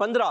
15,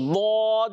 ضاد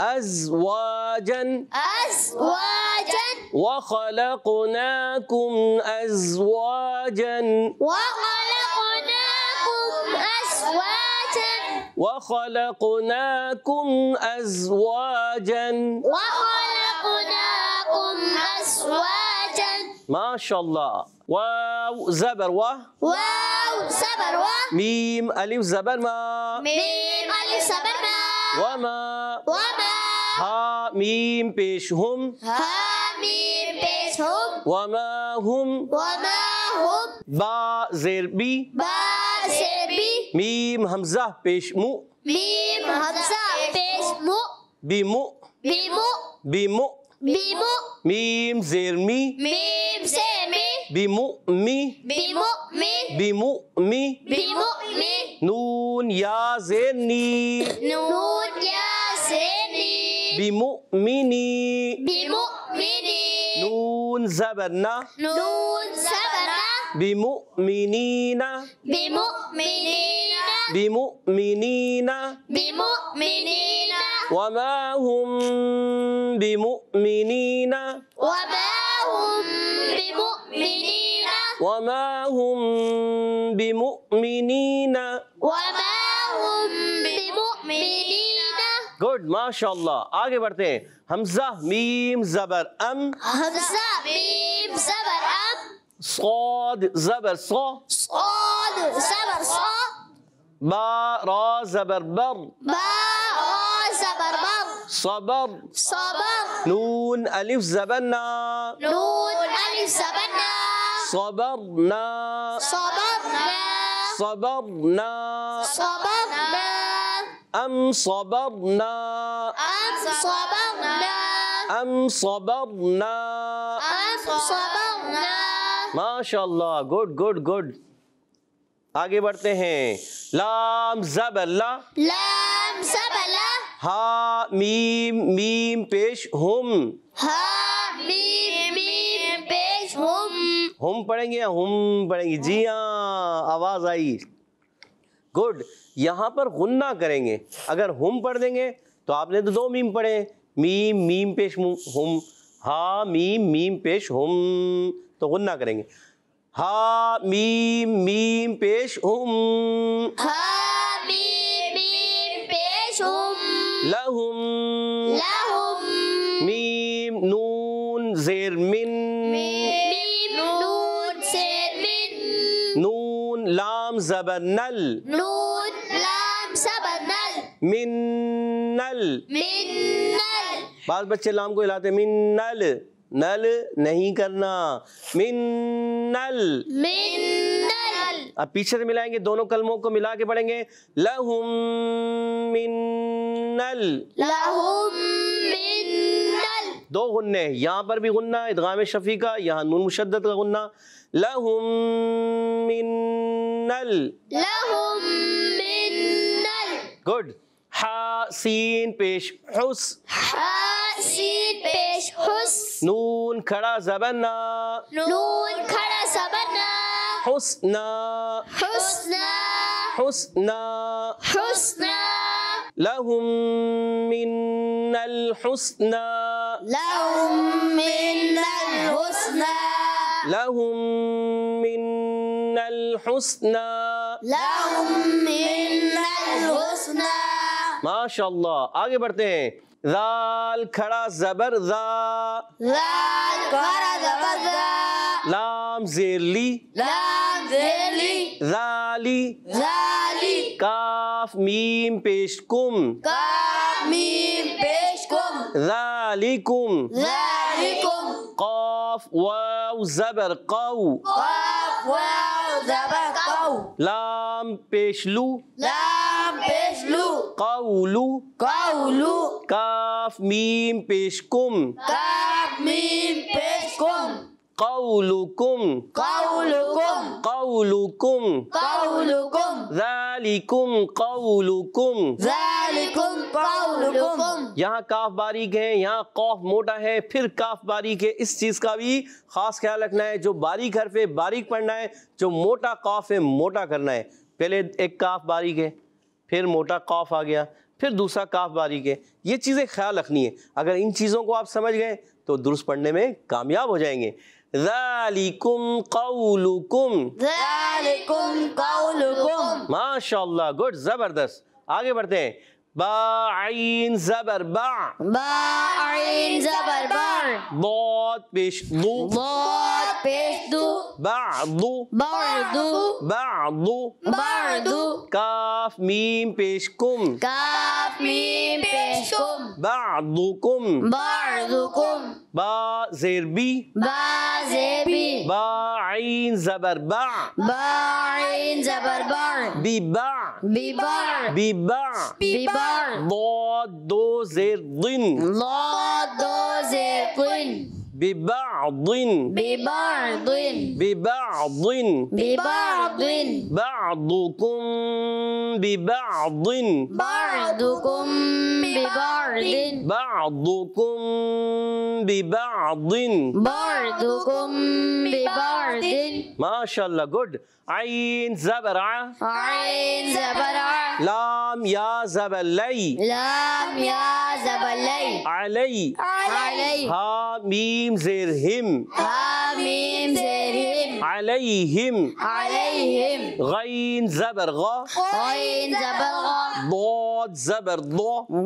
أزواجا أزواجا وخلقناكم أزواجا وخلقناكم أزواجا وخلقناكم أزواجا وخلقناكم أزواجا ما شاء الله. واو زبر و واو زبر و ميم ألف زبر ما ميم ألف زبر ما وما وما ها ميم پیش هم ها ميم پیش هم وما هم وما هم با زیر بی با زیر بی میم حمزہ پیش مو میم حمزہ پیش مو بیمو بیمو بیمو بیمو میم زیر می میم زیر می بیمو می بیمو می بیمو می بیمو می نون یا زیر نی نون یا زیر نی بمؤمنی بمؤمنی نون زبر نا نون زبر بمؤمنین بمؤمنين بمؤمنین بمؤمنين وما هم بمؤمنین وما هم بمؤمنين وما هم بمؤمنین وما هم بمؤمنين گڈ ماشاء اللہ. آگے بڑھتے ہیں. حمزہ میم زبر ام حمزة ميم زبر أم صاد زبر صا صاد زبر صا با را زبر بر با را زبر بر صبر صبر نون الف زبر نا نون ألف زبر نا صبرنا صبرنا صبرنا صبرنا ام صبرنا أم صبرنا ام صبرنا أم صبرنا ماشاء اللہ. Good good good. آگے بڑھتے ہیں. لام زبر لا لام زبر لا ہا میم میم پیش ہم ها ميم ميم پیش ہم پڑھیں گے یا ہم پڑھیں گے؟ جی ہاں آواز آئی. گڈ. یہاں پر غنہ کریں گے. اگر ہم پڑھ دیں گے تو آپ نے تو دو میم پڑھے, میم میم پیش ہم, ہا میم میم پیش ہم, تو غنہ کریں گے. ہا میم میم پیش ہم ها ميم ميم پیش لہم لهم میم نون زیر من ميم نون زیر من نون لام زبر نل نون لام زبر نل من نل. من نل بعض بچے لام کو ہلاتے من نل, نل نہیں کرنا, من نل. من نل اب پیچھے سے ملائیں گے, دونوں کلموں کو ملا کے پڑھیں گے. لہم من نل. لهم من نل دو غنے, یہاں پر بھی غنہ ادغام شفیع کا, یہاں نون مشدد کا غنہ. لہم من نل. لهم من نل گڈ. حا سین پیش حس ها سین پیش حس نون کھڑا زبر نا نون کھڑا زبر نا حسنا حسنا حسنا حسنا لهم من الحسنى لهم من الحسنى لهم من الحسنى لهم من الحسنى ماشاء اللہ. آگے بڑھتے ہیں. ذال کھڑا زبر ذا ذال کھڑا زبر ذا لام زیر لی لام زیر لی ذالی ذالی کاف میم پیش کم کاف میم پیش کم ذالکم ذالکم قاف واو زبر قو قاف واو زبر قو لام پیش لو لام پیش لو قولو قولو کاف میم پیش کم کاف میم پیش کم قولکم قولکم قولکم قولکم ذالکم قولکم. ذالکم قولکم یہاں کاف باریک ہے, یہاں قاف موٹا ہے, پھر کاف باریک ہے. اس چیز کا بھی خاص خیال رکھنا ہے. جو باریک حرف ہے باریک پڑھنا ہے, جو موٹا قاف ہے موٹا کرنا ہے. پہلے ایک کاف باریک ہے, پھر موٹا قاف آ گیا، پھر دوسرا کاف باریک ہے. یہ چیزیں خیال رکھنی ہے. اگر ان چیزوں کو آپ سمجھ گئے تو درست پڑھنے میں کامیاب ہو جائیں گے. ذالکم قولکم، ذالکم قولکم. ماشاء اللہ، گڈ، زبردست. آگے بڑھتے ہیں. با عین زبر با، با عین زبر بر، ضاد پیش ضو، ضاد پیش دو، بعضو، بعضو، بعضو، بعضو، کاف میم پیش کم، کاف میم پیش کم، بعضکم، بعضکم، با زیر بی، با زیبی، با عین زبر با، با عین زبر بر، بی با، بی بر، بی با، بی بر، ضاد دو زیر ضن، ضاد دو زیر قن، ببعض، ببعض، ببعض، ببعض، بعضكم ببعض، بعضكم ببعض، بعضكم ببعض. بعضكم ببعض. ماشاء اللہ، گڈ. عین زبر ع، عين زبر ع، لام یا زبر لی، لام يا زبر لي، علی، علي، ہا میم زیر ہم، ها ميم زير هم، علیہم، عليهم، غین زبر غ، غين زبر غ، ضاد زبر ض،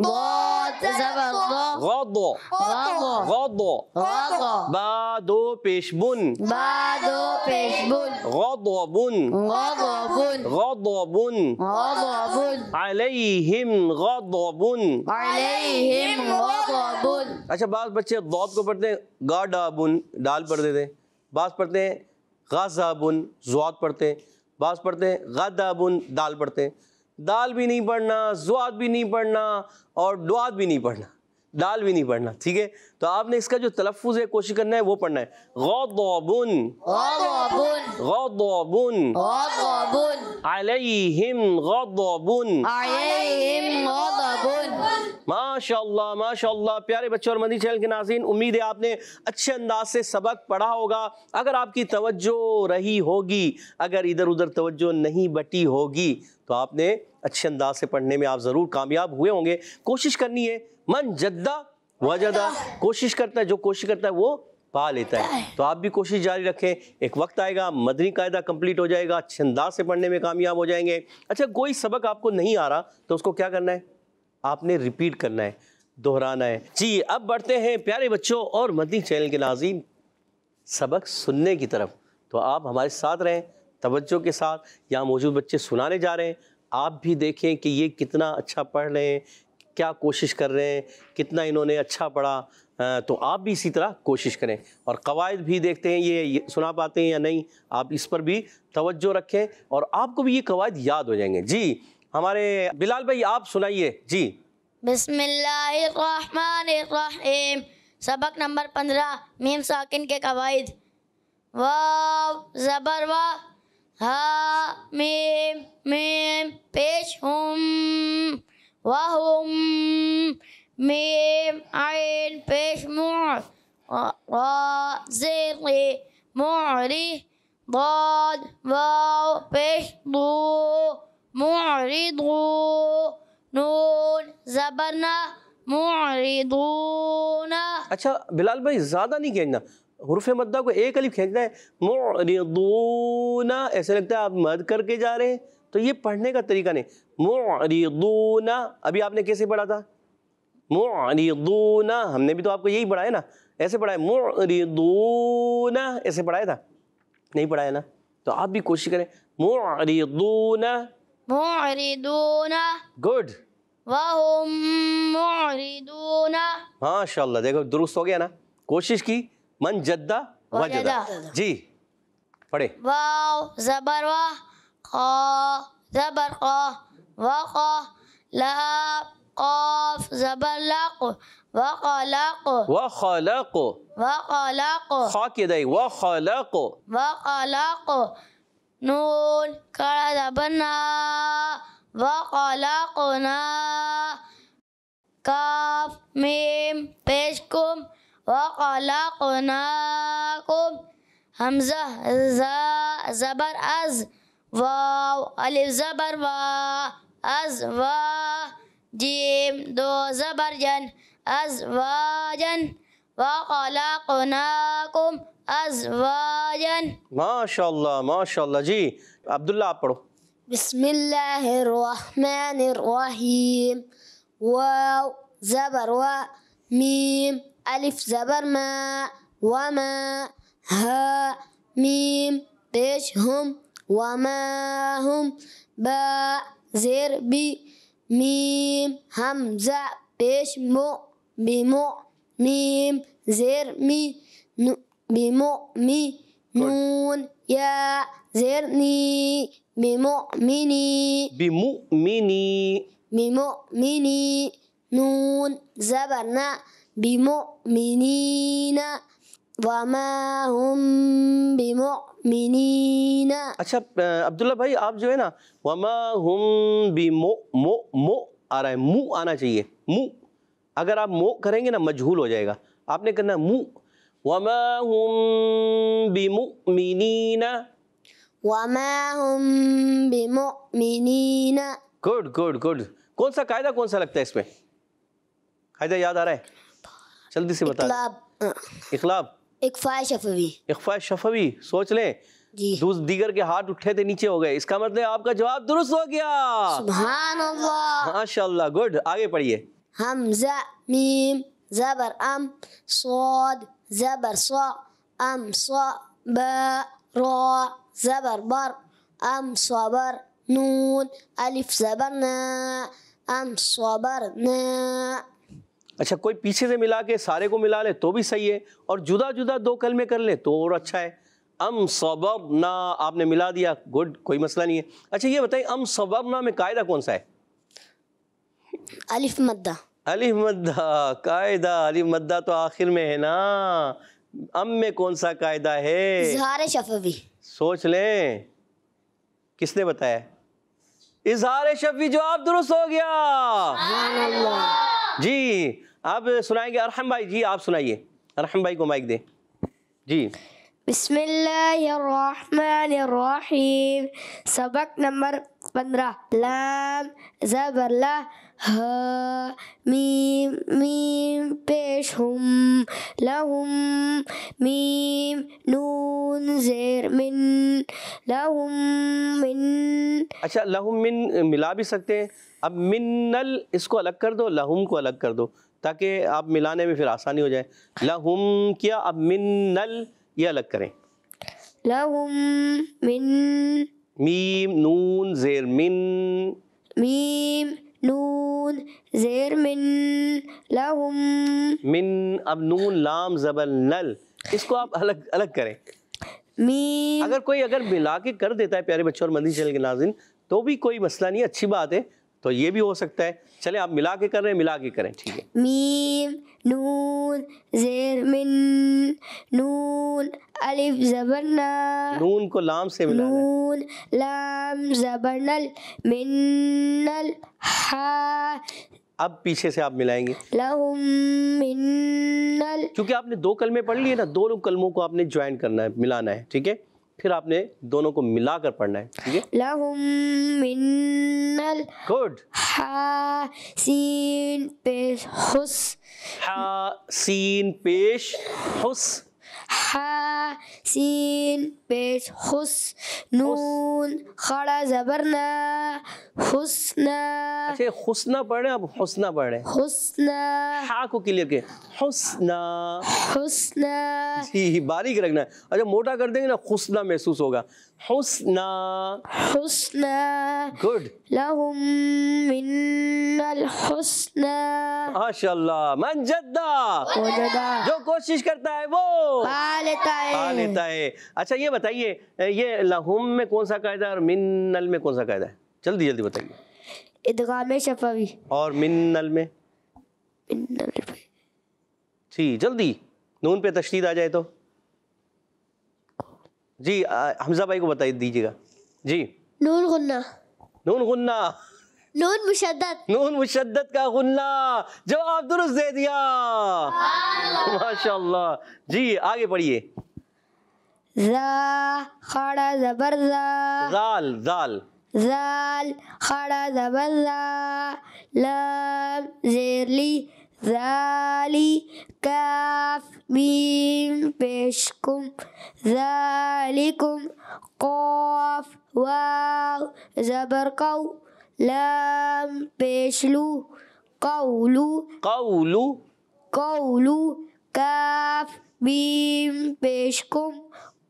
ضاد زبر ض، غض، غض، غض، غض، با دو پیش بن، بعدو بيشبن، غضب، غضب، غضب، غضب، علیہم غضب. عليهم غضب. اچھا، بعض بچے ضاد کو پڑھتے ہیں گاڈابن، ڈال پڑھ دیتے ہیں. بعض پڑھتے ہیں غضبن، زواد پڑھتے ہیں. بعض پڑھتے ہیں غضبن، دال پڑھتے ہیں. دال بھی نہیں پڑھنا، زواد بھی نہیں پڑھنا، اور ڈواد بھی نہیں پڑھنا، دال بھی نہیں پڑھنا. ٹھیک ہے؟ تو آپ نے اس کا جو تلفظ ہے کوشش کرنا ہے وہ پڑھنا ہے. غضبن، غضب، غضبن، غضب، علیہم غضبن. عليهم غضب. ماشاء اللہ، ماشاء اللہ. پیارے بچوں اور مدنی چینل کے ناظرین، امید ہے آپ نے اچھے انداز سے سبق پڑھا ہوگا. اگر آپ کی توجہ رہی ہوگی، اگر ادھر ادھر توجہ نہیں بٹی ہوگی، تو آپ نے اچھے انداز سے پڑھنے میں آپ ضرور کامیاب ہوئے ہوں گے. کوشش کرنی ہے، من جدہ وجدہ، کوشش کرتا ہے، جو کوشش کرتا ہے وہ پا لیتا ہے. تو آپ بھی کوشش جاری رکھیں. ایک وقت آئے گا، مدنی قاعدہ کمپلیٹ ہو جائے گا، اچھے انداز سے پڑھنے میں کامیاب ہو جائیں گے. اچھا، کوئی سبق آپ کو نہیں آ رہا تو اس کو کیا کرنا ہے؟ آپ نے ریپیٹ کرنا ہے، دہرانا ہے. جی، اب بڑھتے ہیں پیارے بچوں اور مدنی چینل کے ناظرین سبق سننے کی طرف. تو آپ ہمارے ساتھ رہیں توجہ کے ساتھ. یہاں موجود بچے سنانے جا رہے ہیں، آپ بھی دیکھیں کہ یہ کتنا اچھا پڑھ رہے ہیں، کیا کوشش کر رہے ہیں، کتنا انہوں نے اچھا پڑھا. تو آپ بھی اسی طرح کوشش کریں. اور قواعد بھی دیکھتے ہیں یہ سنا پاتے ہیں یا نہیں، آپ اس پر بھی توجہ رکھیں اور آپ کو بھی یہ قواعد یاد ہو جائیں گے. جی، ہمارے بلال بھائی آپ سنائیے. جی. بسم اللہ الرحمن الرحیم. سبق نمبر 15، میم ساکن کے قواعد. واو زبر وا، ہا میم میم پیش ہم، وہم، میم عین پیش مع، را زیر معری، ضاد واو پیش ضو، معرضو، نون زبرنا، معرضون. اچھا بلال بھائی، زیادہ نہیں کھینچنا، حروف مدہ کو ایک الف کھینچنا ہے. معرضون، ایسے لگتا ہے آپ مد کر کے جا رہے ہیں، تو یہ پڑھنے کا طریقہ نہیں. معرضون، ابھی آپ نے کیسے پڑھا تھا؟ معرضون، ہم نے بھی تو آپ کو یہی پڑھا ہے نا، ایسے پڑھا ہے. معرضون ایسے پڑھایا تھا؟ نہیں پڑھایا نا. تو آپ بھی کوشش کریں. معرضون، معرضون، گڈ، وهم معرضون. ماشاء اللہ. دیکھو درست ہو گیا نا، کوشش کی. من جدہ وجدہ. جی پڑھے. واو زبر وا، خا زبر خا، وخا، لام قاف زبر لق، وخلق، وخلق، وخلق، خا کی ادائی، وخلق، وخلق، نون کڑا زبر نا، وخلقنا، کاف میم پیش کم، وخلقناکم، حمزہ زا زبر از، واو الف زبر وا، ازوا جیم دو زبر جن ازواجن وخلقناکم ازواجن. ماشاء اللہ ماشاء اللہ. جی عبداللہ آپ پڑھو. بسم اللہ الرحمن الرحیم. واو زبر و، میم الف زبر ما، وما ہا میم پیش ہم، وما ہم با زیر بی، میم حمزہ پیش مو بمو، میم زیر می بمؤمی، نون یا زیر نی بمؤمنی بمؤمنی، بمؤمنی، نون زبر نا بمؤمنین، وما هم بمؤمنین. اچھا عبداللہ بھائی آپ جو ہے نا وما ہم بمو مو مو آ رہا ہے، منہ آنا چاہیے، منہ. اگر آپ مو کریں گے نا مجہول ہو جائے گا. آپ نے کرنا منہ. وما ہم بمؤمنین. وما هم بمؤمنین. Good good good. کون سا قاعدہ کون سا لگتا ہے اس میں؟ قاعدہ یاد آ رہا ہے؟ جلدی سے بتا. اقلاب، اقلاب، اقفاء شفوی. اخفاء شفوی. سوچ لیں جی دیگر کے ہاتھ اٹھے تھے نیچے ہو گئے، اس کا مطلب آپ کا جواب درست ہو گیا. سبحان اللہ. ماشاء اللہ. گڈ. آگے پڑھیے. حمزہ میم زبر ام، صاد زبر صا، ام صا با، را زبر بر، ام صبر، نون الف زبر نا، ام صبر نا. اچھا کوئی پیچھے سے ملا کے سارے کو ملا لے تو بھی صحیح ہے، اور جدا جدا دو کلمے کر لیں تو اور اچھا ہے. ام صبرنا آپ نے ملا دیا، گڈ، کوئی مسئلہ نہیں ہے. اچھا یہ بتائیں ام صبرنا میں قاعدہ کون سا ہے؟ الف مدہ. الف مدہ قاعدہ. الف مدہ تو آخر میں ہے نا. ام میں کون سا قاعدہ ہے؟ اظہار شفوی. سوچ لیں کس نے بتایا؟ اظہار شفوی. جواب درست ہو گیا. جی آپ سنائیں گے ارحم بھائی. جی آپ سنائیے، ارحم بھائی کو مائک دیں. جی بسم اللہ الرحمن الرحیم. سبق نمبر 15. لام زبر لا، ہا میم میم پیش ہم، لہم میم نون زیر من، لہم من. اچھا لہم من ملا بھی سکتے ہیں. اب منل اس کو الگ کر دو، لہم کو الگ کر دو تاکہ آپ ملانے میں پھر آسانی ہو جائے. لہم کیا، اب منل یہ الگ کریں. لہم من، میم نون زیر من، میم نون زیر من، لہم من. اب نون لام زبر نل، اس کو آپ الگ الگ کریں. میم. اگر کوئی ملا کے کر دیتا ہے پیارے بچوں اور مدنی چینل کے ناظرین تو بھی کوئی مسئلہ نہیں ہے، اچھی بات ہے. تو یہ بھی ہو سکتا ہے. چلیں آپ ملا کے کر رہے ہیں، ملا کے کریں. ٹھیک ہے. میم نون زیر من، نون الف زبر نا، نون کو لام سے ملانا ہے. نون لام زبر نل، من نل ہا. اب پیچھے سے آپ ملائیں گے لہم من نل. کیونکہ آپ نے دو کلمے پڑھ لیے نا، دونوں کلموں کو آپ نے جوائن کرنا ہے، ملانا ہے. ٹھیک ہے. پھر آپ نے دونوں کو ملا کر پڑھنا ہے. ٹھیک ہے. لہم من نل. گڈ. ہا سین پیش حس، ہا سین پیش حس. ہا سین پیش حس، نون خڑا زبرنا، حسنا. اچھا حسنہ پڑھ رہے ہیں، اب حسنہ پڑھ رہے ہیں. حسنا ہا کو کلیئر کے حسنہ. حسنا. جی باریک رکھنا ہے. اچھا موٹا کر دیں گے نا حسنہ محسوس ہوگا. حسنہ. حسنا. گڈ. لہم من الحسنا. ماشاء اللہ. من جدہ، وجدا جو کوشش کرتا ہے وہ پا لیتا پا ہے. لیتا ہے. اچھا یہ بتائیے یہ لہم میں کون سا قاعدہ ہے اور منل میں کون سا قاعدہ ہے؟ جلدی جلدی بتائیے. ادغام شفوی. اور منل میں؟ جی جلدی. نون پہ تشدید آ جائے تو جی حمزہ بھائی کو بتائی دیجیے گا. جی نون غنہ. نون غنہ. نون مشدد. نون مشدد کا غنہ. جواب درست دے دیا. ماشاء اللہ. جی آگے پڑھیے. زا خڑا زبر زا، زال. زال. ذال خڑا زبر ذا لام زیر لی ذالی کاف میم پیش کم ذالکم قاف واو زبر قو لام پیش لو قولو قولو قولو کاف میم پیش کم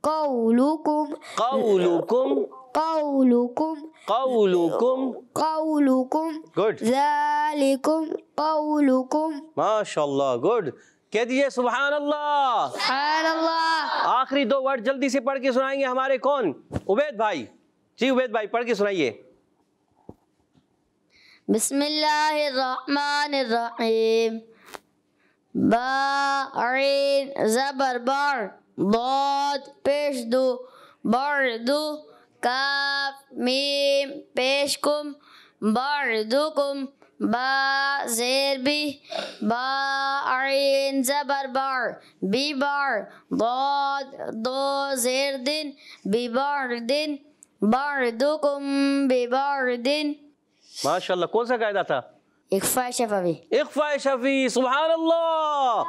قولکم قولکم قولکم قولکم قولکم گڈ ذالکم قولکم ماشاء اللہ گڈ کہہ دیجئے سبحان اللہ سبحان اللہ آخری دو ورڈ جلدی سے پڑھ کے سنائیں گے ہمارے کون عبید بھائی جی عبید بھائی پڑھ کے سنائیے بسم اللہ الرحمن الرحیم با عین زبر بار ضاد پیش دو بردو کاف میم پیش کم بردکم با زیر بی با عین زبر بار بی بار ضاد دو زیر دن بی بار دن بردکم بی بار دن ماشاء اللہ کون سا قاعدہ تھا اخفاء شفوی اخفاء شفی سبحان اللہ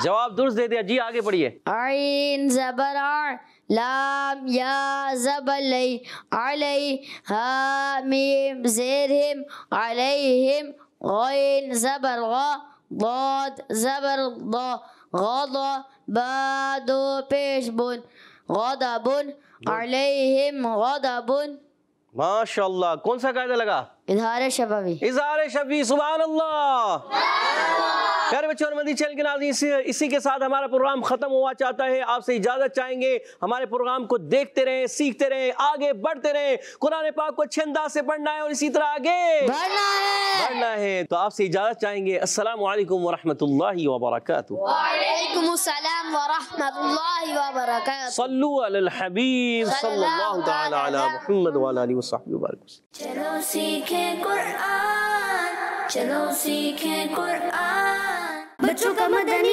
جواب درست دے دیا جی آگے پڑھیے عین زبر عر لام یا زبر لی علی ہا میم زیر ہم علیہم غین زبر غا ضاد زبر ضا غضا با دو پیش بن غضبن علیہم غضبن ماشاء اللہ کون سا قاعدہ لگا اظہار شفوی اظہار شفی سبحان اللہ پیارے بچوں اور مدنی چینل کے ناظرین اسی کے ساتھ ہمارا پروگرام ختم ہوا چاہتا ہے آپ سے اجازت چاہیں گے ہمارے پروگرام کو دیکھتے رہیں سیکھتے رہیں آگے بڑھتے رہیں قرآن پاک کو اچھے انداز سے پڑھنا ہے اور اسی طرح آگے بڑھنا ہے تو آپ سے اجازت چاہیں گے السلام علیکم ورحمۃ اللہ وبرکاتہ وعلیکم السلام ورحمۃ اللہ وبرکاتہ صلو علی الحبیب صلی اللہ تعالی علی محمد وعلی آلہ وصحبہ وبارک چلو سیکھیں قرآن چلو سیکھیں قرآن بچوں کا مدنی